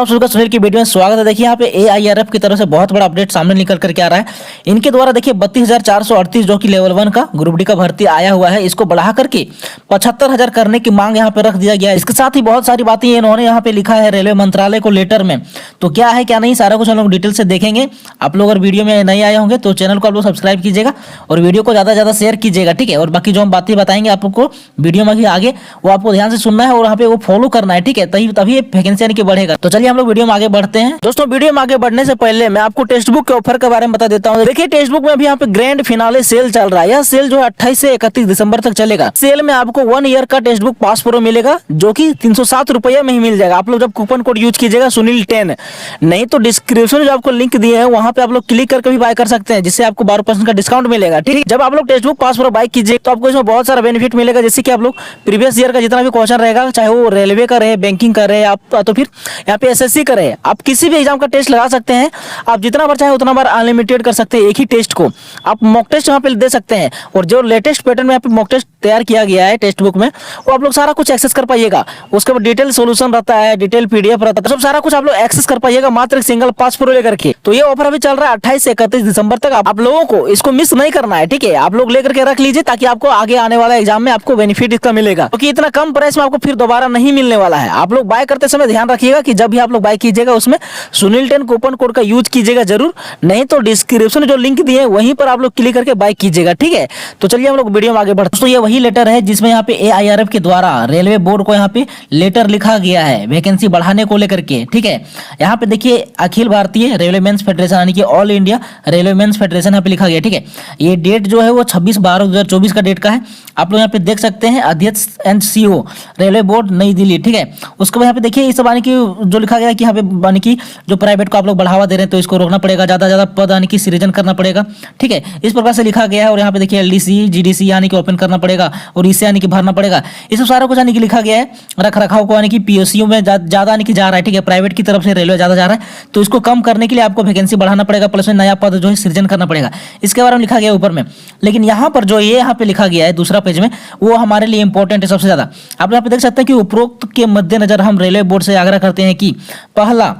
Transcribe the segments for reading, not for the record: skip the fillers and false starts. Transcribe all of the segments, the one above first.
दोस्तों आप सभी का सुनील की वीडियो में स्वागत है। देखिए यहाँ पे एआईआरएफ की तरफ से बहुत बड़ा अपडेट सामने निकल करके आ रहा है। इनके द्वारा देखिए 32,438 जो कि लेवल 1 का ग्रुप डी का भर्ती आया हुआ है, इसको बढ़ा करके 75,000 करने की मांग यहाँ पे रख दिया गया है। इसके साथ ही बहुत सारी बातें इन्होंने यहाँ पे लिखा है रेलवे मंत्रालय को लेटर में। तो क्या है क्या नहीं सारा कुछ हम लोग डिटेल से देखेंगे। आप लोग अगर वीडियो में नहीं आए होंगे तो चैनल को आप लोग सब्सक्राइब कीजिएगा और वीडियो को ज्यादा से ज्यादा शेयर कीजिएगा, ठीक है। और बाकी जो हम बातें बताएंगे आप लोग को वीडियो में आगे वो आपको ध्यान से सुनना है और यहाँ पे वो फॉलो करना है, ठीक है। तभी वैकेंसी यानी कि बढ़ेगा। तो चलिए हम लोग वीडियो में आगे बढ़ते हैं। दोस्तों वीडियो में आगे बढ़ने से पहले मैं आपको टेक्स्ट बुक के ऑफर के बारे में बता देता हूँ। देखिए टेक्स्ट बुक में भी यहाँ पे ग्रैंड फिनाले सेल चल रहा है। यह सेल जो है 28 से 31 दिसंबर तक चलेगा। सेल में आपको 1 ईयर का टेक्स्ट बुक पास प्रो मिलेगा जो कि 307 रुपये में ही मिल जाएगा। आप लोग जब कूपन कोड यूज कीजिएगा सुनील 10, नहीं तो डिस्क्रिप्शन में जो आपको लिंक दिए हैं वहां पे आप लोग क्लिक करके भी बाय कर सकते हैं, जिससे आपको 12% का डिस्काउंट मिलेगा, ठीक है। जब आप लोग text book pass pro bye कीजिए तो आपको इसमें बहुत सारा बेनिफिट मिलेगा, जैसे कि आप लोग प्रीवियस ईयर का जितना भी क्वेश्चन रहेगा, चाहे वो रेलवे का रहे, बैंकिंग का रहे, आप तो फिर यहाँ पे एसएससी का रहे, आप किसी भी एग्जाम का टेस्ट लगा सकते हैं। आप जितना बार चाहे उतना बार अनलिमिटेड कर सकते हैं एक ही टेस्ट को। आप मॉक टेस्ट यहाँ पे दे सकते हैं और जो लेटेस्ट पैटर्न में यहाँ पे मॉक टेस्ट तैयार किया गया है टेक्स्ट बुक में, वो आप लोग सारा कुछ एक्सेस कर पाइएगा। उसके बाद डिटेल सोल्यूशन रहता है, डिटेल पीडीएफ रहता है, सब सारा कुछ आप लोग एक्सेस कर पाइएगा मात्र एक सिंगल पास प्रो लेकर के। तो ये ऑफर अभी चल रहा है 28 से 31 दिसंबर तक। आप लोगों को इसको मिस नहीं करना है, ठीक है। आप लोग लेकर के रख लीजिए ताकि आपको आगे आने वाला एग्जाम में आपको बेनिफिट इसका मिलेगा, क्योंकि इतना कम प्राइस में आपको फिर दोबारा नहीं मिलने वाला है। आप लोग बाय करते समय ध्यान रखिएगा कि जब भी आप लोग बाय कीजिएगा उसमें सुनील 10 कूपन कोड का यूज कीजिएगा जरूर, नहीं तो डिस्क्रिप्शन जो लिंक दिए वहीं पर आप लोग क्लिक करके बाय कीजिएगा, ठीक है। तो चलिए हम लोग वीडियो में आगे बढ़ते हैं। तो ये वही लेटर है जिसमें यहाँ पे एआईआरएफ के द्वारा रेलवे बोर्ड को यहाँ पे लेटर लिखा गया है वैकेंसी बढ़ाने को लेकर के, ठीक है। यहाँ पे देखिए Akhil Bharatiya railway men's federation यानी कि all India railway men's federation यहाँ पे लिखा गया, ठीक है। ये डेट जो है वो 26/12/2024 का डेट का है। आप लोग यहाँ पे देख सकते हैं अध्यक्ष एंड सीईओ रेलवे बोर्ड नई दिल्ली, ठीक है। उसके बाद यहाँ पे देखिए इस यानी कि जो लिखा गया है कि यहाँ पे यानी कि जो प्राइवेट को आप लोग बढ़ावा दे रहे हैं तो इसको रोकना पड़ेगा, ज्यादा ज्यादा पद यानी कि सृजन करना पड़ेगा, ठीक है। इस प्रकार से लिखा गया है। और यहाँ पे देखिए एलडीसी जीडीसी यानी कि ओपन करना पड़ेगा और इसे यानी कि भरना पड़ेगा। ये सब सारा कुछ यानी कि लिखा गया है। रख रखाव को यानी कि पीएसयू में ज्यादा यानी कि जा रहा है, ठीक है। प्राइवेट की तरफ से रेलवे ज्यादा जा रहा है तो इसको कम करने के लिए आपको वैकेंसी बढ़ाना पड़ेगा, प्लस में नया पद जो है सृजन करना पड़ेगा। इसके बारे में लिखा गया ऊपर में। लेकिन यहाँ पर जो ये यहाँ पे लिखा गया है दूसरा पेज में, वो हमारे लिए इंपॉर्टेंट है सबसे ज्यादा। आप यहाँ पे देख सकते हैं कि उपरोक्त के मद्देनजर हम रेलवे बोर्ड से आग्रह करते हैं कि पहला,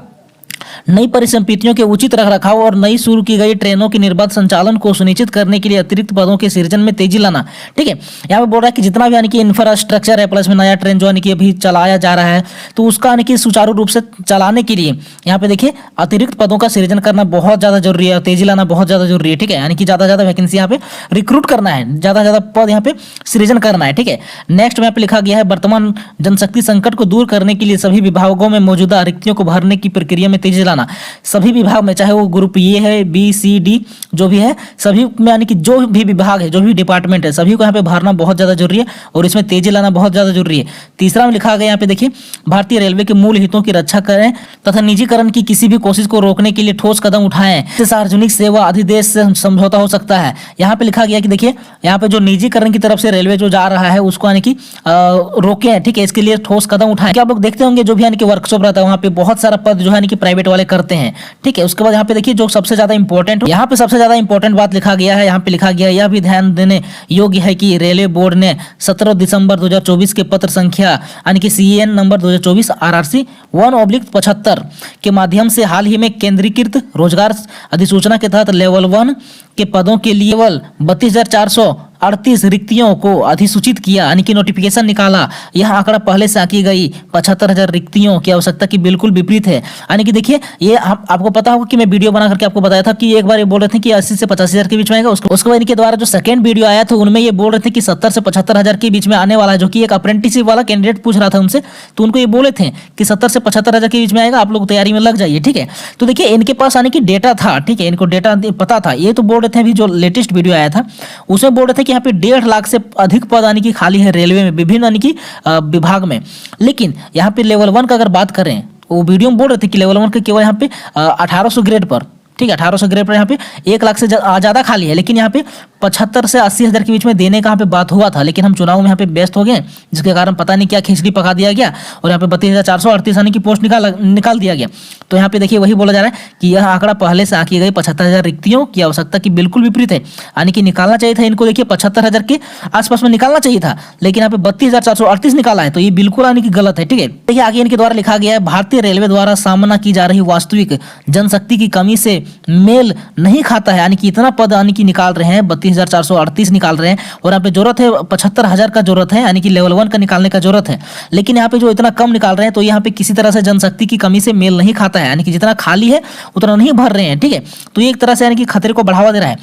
नई परिसंपत्तियों के उचित रखरखाव और नई शुरू की गई ट्रेनों के निर्बाध संचालन को सुनिश्चित करने के लिए अतिरिक्त पदों के सृजन में तेजी लाना, ठीक है। यहाँ पे बोल रहा है कि जितना भी यानी कि इंफ्रास्ट्रक्चर है, प्लस में नया ट्रेन जो यानी कि अभी चलाया जा रहा है तो उसका यानी कि सुचारू रूप से चलाने के लिए यहाँ पे देखिए अतिरिक्त पदों का सृजन करना बहुत ज्यादा जरूरी है, तेजी लाना बहुत ज्यादा जरूरी है, ठीक है। यानी कि ज्यादा ज्यादा वैकेंसी यहाँ पे रिक्रूट करना है, ज्यादा ज्यादा पद यहाँ पे सृजन करना है, ठीक है। नेक्स्ट में यहाँ पे लिखा गया है वर्तमान जनशक्ति संकट को दूर करने के लिए सभी विभागों में मौजूदा रिक्तियों को भरने की प्रक्रिया में तेजी लाना। सभी विभाग में, चाहे वो ग्रुप ए है, बी सी डी जो भी है, सभी में यानी कि जो भी विभाग है, जो भी डिपार्टमेंट है, सभी को यहाँ पे भरना बहुत ज्यादा जरूरी है और इसमें तेजी लाना बहुत ज्यादा जरूरी है। तीसरा में लिखा गया यहाँ पे देखिए भारतीय रेलवे के मूल हितों की रक्षा करें तथा निजीकरण की किसी भी कोशिश को रोकने के लिए ठोस कदम उठाएं। इससे सार्वजनिक सेवा अधिदेश से समझौता हो सकता है। यहाँ पे लिखा गया कि देखिए यहाँ पे जो निजीकरण की तरफ से रेलवे जो जा रहा है उसको यानी कि रोके, ठीक है। इसके लिए ठोस कदम उठाएं। आप लोग देखते होंगे जो भी यानी कि वर्कशॉप रहता है वहाँ पे बहुत सारा पद जो है कि प्राइवेट वाले करते हैं, ठीक है। उसके बाद यहाँ पे देखिए जो सबसे ज्यादा इंपॉर्टेंट, यहाँ पे सबसे ज्यादा इंपॉर्टेंट बात लिखा गया है। यहाँ पे लिखा गया यह भी ध्यान देने योग्य है कि रेलवे बोर्ड ने 17 दिसंबर 2024 के पत्र संख्या यानी कि CN नंबर 2024 RRC 1/75 के माध्यम से हाल ही में केंद्रीकृत रोजगार अधिसूचना के तहत लेवल 1 के पदों के लिए केवल 32,438 रिक्तियों को अधिसूचित किया, यानी कि नोटिफिकेशन निकाला। यह आंकड़ा पहले से आंकी गई 75,000 रिक्तियों की आवश्यकता की बिल्कुल विपरीत है। यानी कि देखिए ये आपको पता होगा कि मैं वीडियो बना करके आपको बताया था कि एक बार ये बोल रहे थे कि 80 से 85,000 के बीच में आएगा। उसके बाद इनके द्वारा जो सेकंड वीडियो आया था उनमें ये बोल रहे थे कि 70 से 75,000 के बीच में आने वाला है, जो कि एक अप्रेंटिसशिप वाला कैंडिडेट पूछ रहा था उनसे, तो उनको ये बोले थे कि 70 से 75,000 के बीच में आएगा, आप लोग तैयारी में लग जाइए, ठीक है। तो देखिए इनके पास आने की डेटा था, ठीक है, इनको डेटा पता था। ये तो बोल रहे थे अभी जो लेटेस्ट वीडियो आया था उसमें बोल रहे थे कि यहाँ पे 1.5 लाख से अधिक पद यानी कि खाली है रेलवे में विभिन्न यानी कि विभाग में। लेकिन यहाँ पे लेवल 1 का अगर बात करें वो वीडियो में बोल रहे थे कि लेवल 1 का केवल यहाँ पे 1800 ग्रेड पर, ठीक है, 1800 ग्रेड पर यहाँ पे 1 लाख से ज्यादा खाली है। लेकिन यहाँ पे 75 से 80 हजार के बीच में देने का यहाँ पे बात हुआ था, लेकिन हम चुनाव में यहाँ पे व्यस्त हो गए, जिसके कारण पता नहीं क्या खिचड़ी पका दिया गया और यहाँ पे 32,438 यानी कि पोस्ट निकाल दिया गया। तो यहाँ पे देखिए वही बोला जा रहा है कि यह आंकड़ा पहले से आंकी गई 75,000 रिक्तियों की आवश्यकता की बिल्कुल विपरीत है, यानी कि निकालना चाहिए था इनको देखिए 75,000 के आसपास में निकालना चाहिए था, लेकिन यहाँ पे 32,438 निकाला है, तो ये बिल्कुल यानी कि गलत है। ठीक है, देखिए आगे इनके द्वारा लिखा गया है, भारतीय रेलवे द्वारा सामना की जा रही वास्तविक जनशक्ति की कमी से मेल नहीं खाता है, यानी कि इतना पद यानी कि निकाल रहे हैं 32,438 निकाल रहे हैं और यहाँ पे जरूरत है 75,000 का जरूरत है, यानी कि लेवल 1 का निकालने का जरूरत है, लेकिन यहाँ पे जो इतना कम निकाल रहे हैं तो यहाँ पे किसी तरह से जनशक्ति की कमी से मेल नहीं खाता है, यानी कि जितना खाली है उतना नहीं भर रहे हैं। ठीक है, तो ये एक तरह से यानी कि खतरे को बढ़ावा दे रहा है।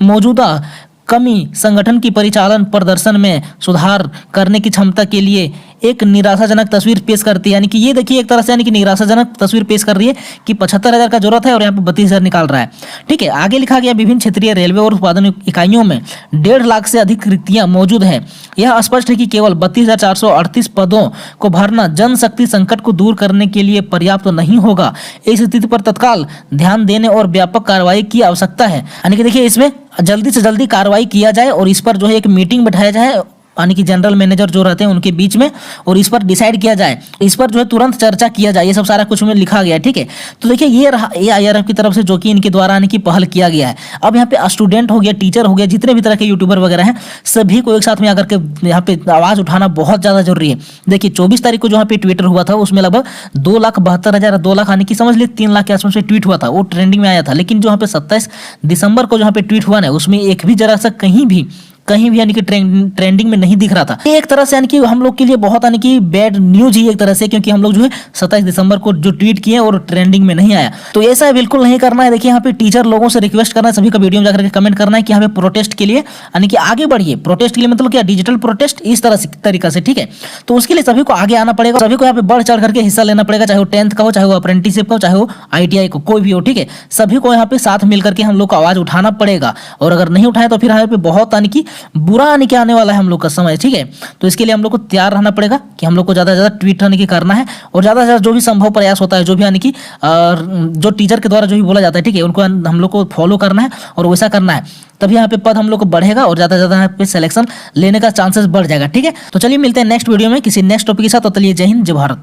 मौजूदा कमी संगठन की परिचालन प्रदर्शन में सुधार करने की क्षमता के लिए एक निराशाजनक तस्वीर पेश करती है, यानी कि ये देखिए एक तरह से यानी कि निराशाजनक तस्वीर पेश कर रही है कि 75,000 का जरूरत है और यहाँ पे 32,000 निकाल रहा है। ठीक है, आगे लिखा गया, विभिन्न क्षेत्रीय रेलवे और उत्पादन इकाइयों में 1.5 लाख से अधिक रिक्तियां मौजूद हैं। यह स्पष्ट है कि केवल 32,438 पदों को भरना जनशक्ति संकट को दूर करने के लिए पर्याप्त नहीं होगा। इस स्थिति पर तत्काल ध्यान देने और व्यापक कार्रवाई की आवश्यकता है, यानी कि देखिए इसमें जल्दी से जल्दी कार्रवाई किया जाए और इस पर जो है एक मीटिंग बैठाया जाए, यानी कि जनरल मैनेजर जो रहते हैं उनके बीच में, और इस पर डिसाइड किया जाए, इस पर जो है तुरंत चर्चा किया जाए। ये सब सारा कुछ में लिखा गया है। ठीक है, तो देखिए ये रहा AIRF की तरफ से जो कि इनके द्वारा यानी कि पहल किया गया है। अब यहाँ पे स्टूडेंट हो गया, टीचर हो गया, जितने भी तरह के यूट्यूबर वगैरह हैं, सभी को एक साथ में आकर के यहाँ पे आवाज उठाना बहुत ज्यादा जरूरी है। देखिए 24 तारीख को जो यहाँ पे ट्विटर हुआ था उसमें लगभग 2,72,000 2 लाख यानी कि समझ लीजिए 3 लाख के आसपास में ट्वीट हुआ था, वो ट्रेंडिंग में आया था। लेकिन जो यहाँ पे 27 दिसंबर को जो यहाँ पे ट्वीट हुआ ना, उसमें एक भी जरा सा कहीं भी यानी कि ट्रेंडिंग में नहीं दिख रहा था। ये एक तरह से यानी कि हम लोग के लिए बहुत यानी कि बैड न्यूज ही एक तरह से, क्योंकि हम लोग जो है 27 दिसंबर को जो ट्वीट किए और ट्रेंडिंग में नहीं आया, तो ऐसा बिल्कुल नहीं करना है। देखिए यहाँ पे टीचर लोगों से रिक्वेस्ट करना है, सभी का वीडियो में जाकर के कमेंट करना है कि हमें प्रोटेस्ट के लिए यानी कि आगे बढ़िए। प्रोटेस्ट के लिए मतलब क्या, डिजिटल प्रोटेस्ट, इस तरह से तरीका से। ठीक है, तो उसके लिए सभी को आगे आना पड़ेगा, सभी को यहाँ पे बढ़ चढ़ करके हिस्सा लेना पड़ेगा, चाहे वो 10th का हो, चाहे वो अप्रेंटिसशिप का हो, चाहे वो ITI को, कोई भी हो। ठीक है, सभी को यहाँ पे साथ मिलकर के हम लोग को आवाज उठाना पड़ेगा, और अगर नहीं उठाए तो फिर यहाँ पे बहुत यानी कि बुरा यानी कि आने वाला है हम लोग का समय। ठीक है, तो इसके लिए हम लोग को तैयार रहना पड़ेगा कि हम लोग को ज्यादा से ज्यादा ट्वीट यानी कि करना है, और ज्यादा से ज्यादा जो भी संभव प्रयास होता है, जो भी यानी कि जो टीचर के द्वारा जो भी बोला जाता है, ठीक है, उनको हम लोग को फॉलो करना है और वैसा करना है, तभी यहाँ पे पद हम लोग को बढ़ेगा और ज्यादा से ज्यादा यहाँ पे सिलेक्शन लेने का चांसेस बढ़ जाएगा। ठीक है, तो चलिए मिलते हैं नेक्स्ट वीडियो में किसी नेक्स्ट टॉपिक के साथ। तो चलिए, जय हिंद, जय भारत।